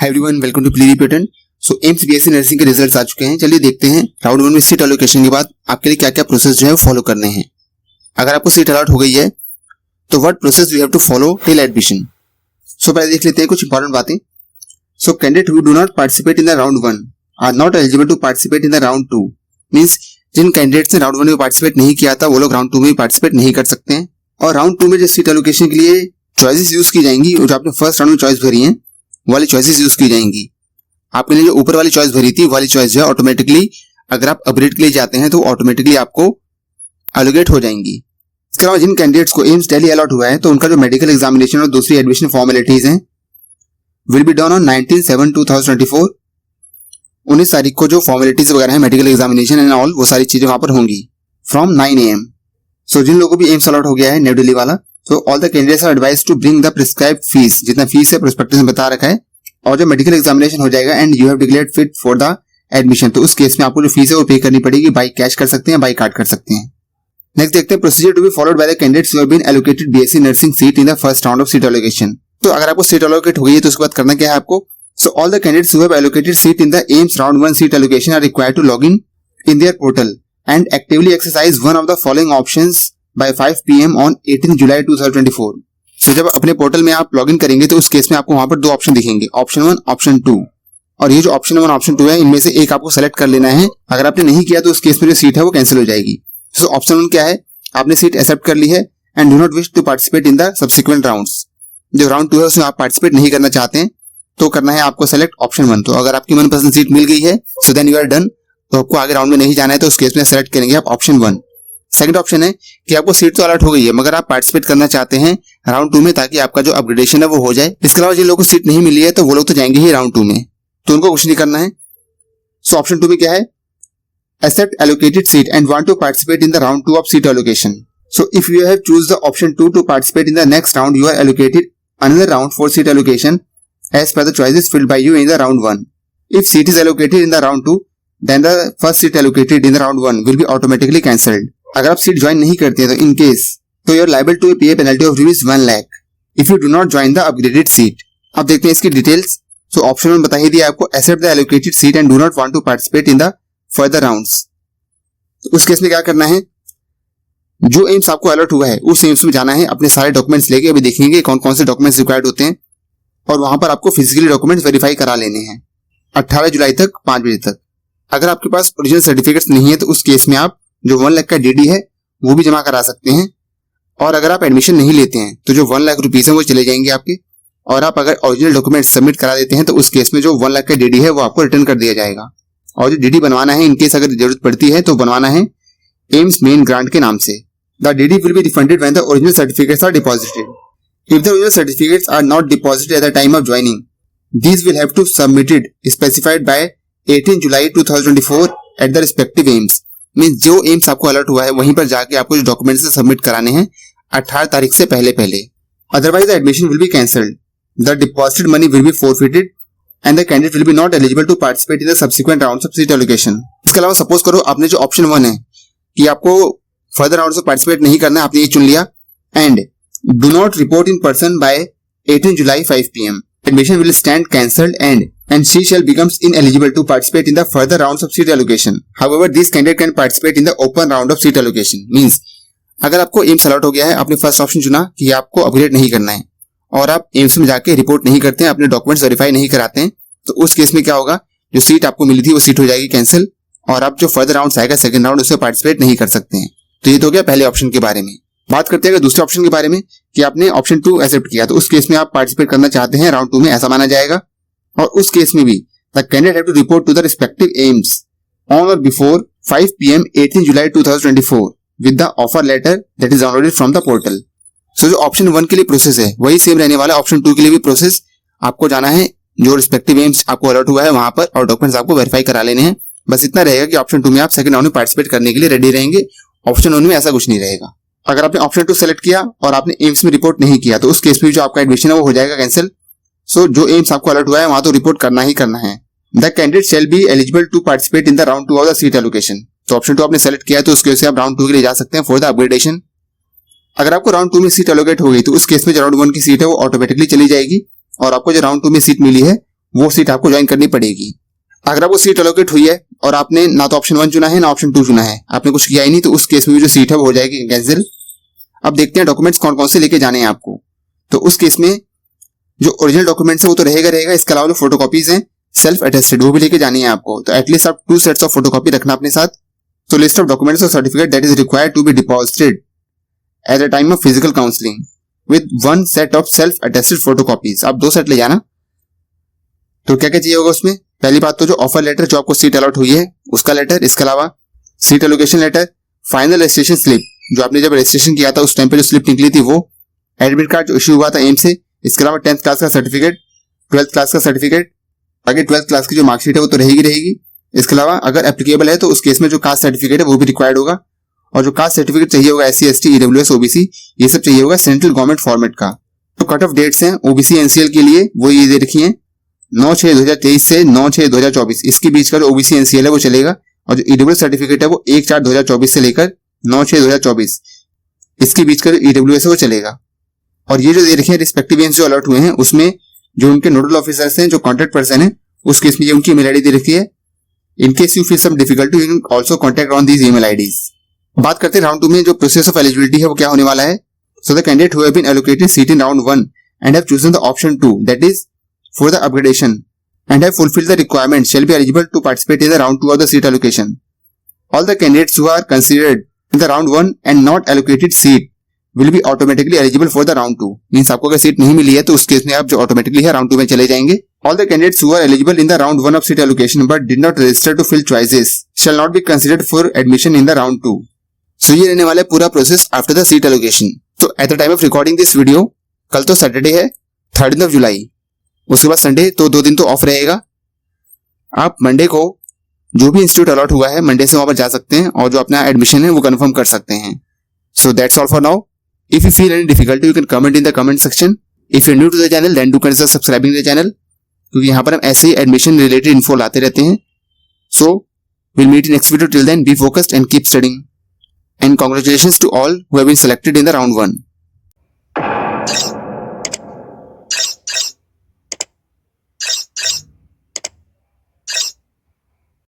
Hi everyone, welcome to प्ली पेटर्न। So AIIMS BSc nursing के रिजल्ट्स आ चुके हैं। चलिए देखते हैं राउंड 1 में सीट एलोकेशन के बाद आपके लिए क्या क्या प्रोसेस जो है फॉलो करने हैं। अगर आपको सीट अलॉट हो गई है तो what process we have to follow till admission. So पहले देख लेते हैं कुछ इंपॉर्टेंट बातें। So candidate who do not participate in the round 1 are not eligible to participate in the round 2। Means जिन कैंडिडेट्स ने राउंड 1 में पार्टिसिपेट नहीं किया था वो लोग राउंड 2 में पार्टिसिपेट नहीं कर सकते हैं। और राउंड 2 में जो सीट एलोकेशन के लिए चॉइसेस यूज की जाएंगी और जो आपने फर्स्ट राउंड में चॉइस भरी है वाली चॉइसेस यूज की जाएंगी। आपके लिए जो ऊपर वाली चॉइस भरी थी वाली चॉइस जो है ऑटोमेटिकली अगर आप अपग्रेड के लिए जाते हैं तो ऑटोमेटिकली आपको एलोकेट हो जाएंगी। इसके अलावा जिन कैंडिडेट्स को एम्स दिल्ली अलॉट हुआ है तो उनका जो मेडिकल एग्जामिनेशन और दूसरी एडमिशन फॉर्मेलिटीज हैं विल बी डन ऑन 19/7/2024। 19 तारीख को जो फॉर्मेलिटीज वगैरह है मेडिकल एग्जामिनेशन एंड ऑल वो सारी चीजें वहां पर होंगी फ्रॉम 9 AM। सो जिन लोगों को भी एम्स अलॉट हो गया है न्यू दिल्ली वाला, तो all the candidates are advised to bring the prescribed fees. जितना फीस है प्रोस्पेक्टस में बता रखा है। और जब मेडिकल एग्जामिनेशन हो जाएगा and you have declared fit for the admission तो उस केस में आपको जो फीस है वो पे करनी पड़ेगी। बाई कैश कर सकते हैं, बाई कार्ड कर सकते हैं। नेक्स्ट देखते हैं procedure to be followed by the candidates who have been allocated BSc nursing seat in the first round of seat allocation. तो अगर आपको सीट एलोकेट हो गई है तो उसके बाद करना क्या है आपको। So all the candidates who have allocated seat in the AIIMS round 1 seat allocation are required to log in their portal and actively exercise one of the following options by 5 PM on 18 July 2024। So जब अपने portal में आप login करेंगे तो उस case में आपको वहां पर दो ऑप्शन दिखेंगे, ऑप्शन 1 ऑप्शन 2। और ये जो ऑप्शन 1 ऑप्शन 2 है इनमें से एक आपको सेलेक्ट कर लेना है। अगर आपने नहीं किया तो उस केस में जो सीट है वो कैंसिल हो जाएगी। सो ऑप्शन 1 क्या है, आपने सीट एक्सेप्ट कर ली है and do not wish to participate in the subsequent rounds. जो राउंड 2 है उसमें आप पार्टिसिपेट नहीं करना चाहते हैं तो करना है आपको सेलेक्ट ऑप्शन 1। तो अगर आपकी मनपसंद सीट मिल गई है so then you are done. तो आपको आगे राउंड में नहीं जाना है तो उस केस में सेलेक्ट करेंगे आप ऑप्शन 1। सेकंड ऑप्शन है कि आपको सीट तो अलॉट हो गई है मगर आप पार्टिसिपेट करना चाहते हैं राउंड 2 में ताकि आपका जो अपग्रेडेशन है वो हो जाए। इसके अलावा जिन लोगों को सीट नहीं मिली है तो वो लोग तो जाएंगे ही राउंड 2 में, तो उनको कुछ नहीं करना है। सो ऑप्शन 2 में क्या है, accept allocated seat and want to participate in the round 2 of seat allocation. So if you have choose the option 2 to participate in the next round you are allocated another round for seat allocation as per the choices filled by you in the round 1। If seat is allocated in the round 2 then the first seat allocated in the round 1 will be automatically cancelled. अगर आप seat join नहीं करते हैं तो in case तो you are liable to पे penalty of rupees 1 lakh if you do not join the upgraded seat. अब देखते हैं इसकी डिटेल्स। सो ऑप्शन 1 बता ही दिया आपको, accept the allocated seat and do not want to participate in the further rounds. तो उस केस में क्या करना है, जो एम्स आपको अलर्ट हुआ है उस एम्स में जाना है अपने सारे डॉक्यूमेंट्स लेके। अभी देखेंगे कौन कौन से डॉक्यूमेंट्स रिक्वायर्ड होते हैं और वहां पर आपको फिजिकली डॉक्यूमेंट्स वेरीफाई करा लेने हैं 18 जुलाई तक 5 बजे तक। अगर आपके पास ओरिजिनल सर्टिफिकेट्स नहीं है तो उस केस में आप जो 1 लाख का डीडी है वो भी जमा करा सकते हैं। और अगर आप एडमिशन नहीं लेते हैं तो जो 1 लाख रुपीस है वो चले जाएंगे आपके। और आप अगर ओरिजिनल डॉक्यूमेंट सबमिट करा देते हैं तो उस केस में जो 1 लाख का डीडी है वो आपको रिटर्न कर दिया जाएगा। और जो डीडी बनवाना है इनकेस अगर जरूरत पड़ती है तो बनवाना है एम्स मेन ग्रांट के नाम से। The DD will be refunded when the original certificates are deposited. If the original certificates are not deposited at the time of joining these will have to submitted specified by 18 July 2024 at the respective aims। मींस जो एम्स आपको alert हुआ है वहीं पर जाके आपको जो डॉक्यूमेंट्स सबमिट कराने हैं 18 तारीख से पहले पहले। Otherwise the admission will be cancelled, the deposited money will be forfeited and the candidate will be not eligible to participate in the subsequent rounds of seat allocation. इसके अलावा सपोज करो आपने जो ऑप्शन 1 है कि आपको फर्दर राउंड में participate नहीं करना है, आपने ये चुन लिया and do not report in person by 18 July 5 PM। Admission will stand cancelled and she shall becomes ineligible to participate in the further rounds of seat allocation. However, this candidate can participate in the open round of seat allocation. Means अगर आपको AIIMS allot हो गया है, आपने first option चुना कि आपको upgrade नहीं करना है और आप एम्स में जाके रिपोर्ट नहीं करते हैं, अपने डॉक्यूमेंट्स वेरीफाई नहीं कराते हैं, तो उस केस में क्या होगा, जो सीट आपको मिली थी वो सीट हो जाएगी कैंसिल और आप जो फर्दर राउंड आएगा सेकंड राउंड उसमें पार्टिसिपेट नहीं कर सकते हैं। तो ये तो हो गया पहले ऑप्शन के बारे में। बात करते हैं दूसरे ऑप्शन के बारे में कि आपने ऑप्शन 2 एक्सेप्ट किया तो उस केस में आप पार्टिसिपेट करना चाहते हैं राउंड 2 में, ऐसा माना जाएगा। और उस केस में भी the candidate have to report to the respective AIIMS on or before 5 PM 18 July 2024 with the offer letter that is downloaded from the portal. So जो ऑप्शन 1 के लिए प्रोसेस है वही सेम रहने वाला। ऑप्शन 2 के लिए भी प्रोसेस, आपको जाना है जो रिस्पेक्टिव एम्स आपको अलर्ट हुआ है वहां पर और डॉक्यूमेंट्स आपको वेरीफाई करा लेने हैं। बस इतना रहेगा कि ऑप्शन 2 में आप सेकंड राउंड में पार्टिसिपेट करने के लिए रेडी रहेंगे। ऑप्शन 1 में ऐसा कुछ नहीं रहेगा। अगर आपने ऑप्शन 2 सेलेक्ट किया और आपने एम्स में रिपोर्ट नहीं किया तो उस केस में जो आपका एडमिशन है वो हो जाएगा कैंसिल। सो जो एम्स आपको अलर्ट हुआ है वहां तो रिपोर्ट करना ही करना है। The candidate shall be eligible to participate in the round 2 of the seat allocation. तो ऑप्शन 2 आपने सेलेक्ट किया तो उसके वजह से आप राउंड 2 के लिए जा सकते हैं फॉर द अपग्रेडेशन। अगर आपको राउंड 2 में सीट एलोकेट हो गई तो उस केस में जो राउंड 1 की सीट है वो ऑटोमेटिकली चली जाएगी और आपको जो राउंड 2 में सीट मिली है वो सीट आपको ज्वाइन करनी पड़ेगी। अगर आपको सीट अलोकेट हुई है और आपने ना तो ऑप्शन 1 चुना है ना ऑप्शन 2 चुना है, आपने कुछ किया ही नहीं, तो उस केस में भी जो सीट है वो हो जाएगी कैंसिल। अब देखते हैं डॉक्यूमेंट्स कौन कौन से लेके जाने हैं आपको। तो उस केस में जो ओरिजिनल डॉक्यूमेंट्स है वो तो रहेगा। इसके अलावा जो फोटोकॉपीज हैं सेल्फ अटेस्टेड वो भी लेके जानी है आपको। तो एटलीस्ट आप 2 सेट्स ऑफ फोटोकॉपी रखना अपने साथ। तो लिस्ट ऑफ डॉक्यूमेंट्स और certificate that is required to be deposited at a time of physical counselling with 1 set of self attested photocopies. आप 2 सेट ले जाना। तो क्या क्या चाहिए होगा उसमें? पहली बात तो जो ऑफर लेटर जो आपको सीट अलॉट हुई है उसका लेटर, इसके अलावा seat allocation letter, final registration slip जो आपने जब रजिस्ट्रेशन किया था उस टाइम पे जो स्लिप निकली थी वो, एडमिट कार्ड जो इश्यू हुआ था एम से, इसके अलावा 10th क्लास का सर्टिफिकेट, 12th क्लास का सर्टिफिकेट, आगे 12th क्लास की जो मार्कशीट है वो तो रहेगी। इसके अलावा अगर एप्लीकेबल है तो उस केस में जो कास्ट सर्टिफिकेट है वो भी रिक्वायर्ड होगा, और जो कास्ट सर्टिफिकेट चाहिए होगा SC ST EWS OBC ये सब चाहिए होगा सेंट्रल गवर्नमेंट फॉर्मेट का। तो कट ऑफ डेट्स हैं OBC NCL के लिए वो ये दे रखी है 9/6/2023 से 9/6/2024 इसके बीच का जो OBC NCL है वो चलेगा, और जो EWS सर्टिफिकेट है वो 1/4/2024 से लेकर 9/6/2024 इसके बीच का जो EWS है वो चलेगा। और ये जो दे रखे हैं रिस्पेक्टिव एम्स जो अलर्ट हुए हैं उसमें जो उनके नोडल ऑफिसर्स हैं, जो कॉन्टेक्ट पर्सन है, उस केस में ये उनकी ईमेल आईडी दे रखी है। In case you feel some difficulty you can also contact on these email IDs. बात करते हैं राउंड 2 में जो प्रोसेस ऑफ एलिजिबिलिटी है वो क्या होने वाला है। So the candidate who have been allocated seat in round 1 and have chosen the option 2 that is for the upgradation and have fulfilled the requirements shall be eligible to participate in the round 2 of the seat allocation. All the candidates who are considered in the round 1 and not allocated seat will be automatically eligible for the round 2. Means आपको अगर seat नहीं मिली है तो उस case में आप जो automatically है राउंड 2 में चले जाएंगे। All the candidates who are eligible in the round 1 of seat allocation but did not register to fill choices shall not be considered for admission in the round 2. So ये रहने वाला है पूरा process after the seat allocation. तो at the time of recording this video कल तो Saturday है 3rd of July, उसके बाद संडे, तो 2 दिन तो ऑफ रहेगा। आप मंडे को जो भी इंस्टीट्यूट अलॉट हुआ है मंडे से वहां पर जा सकते हैं और जो अपना एडमिशन है वो कंफर्म कर सकते हैं। So that's all for now. If you feel any difficulty you can comment in the comment section. If you new to the channel then do consider subscribing the channel, क्योंकि यहाँ पर हम ऐसे ही एडमिशन रिलेटेड इन्फो लाते रहते हैं। So will meet in next video, till then be focused and keep studying, and congratulations to all who have been selected in the round 1।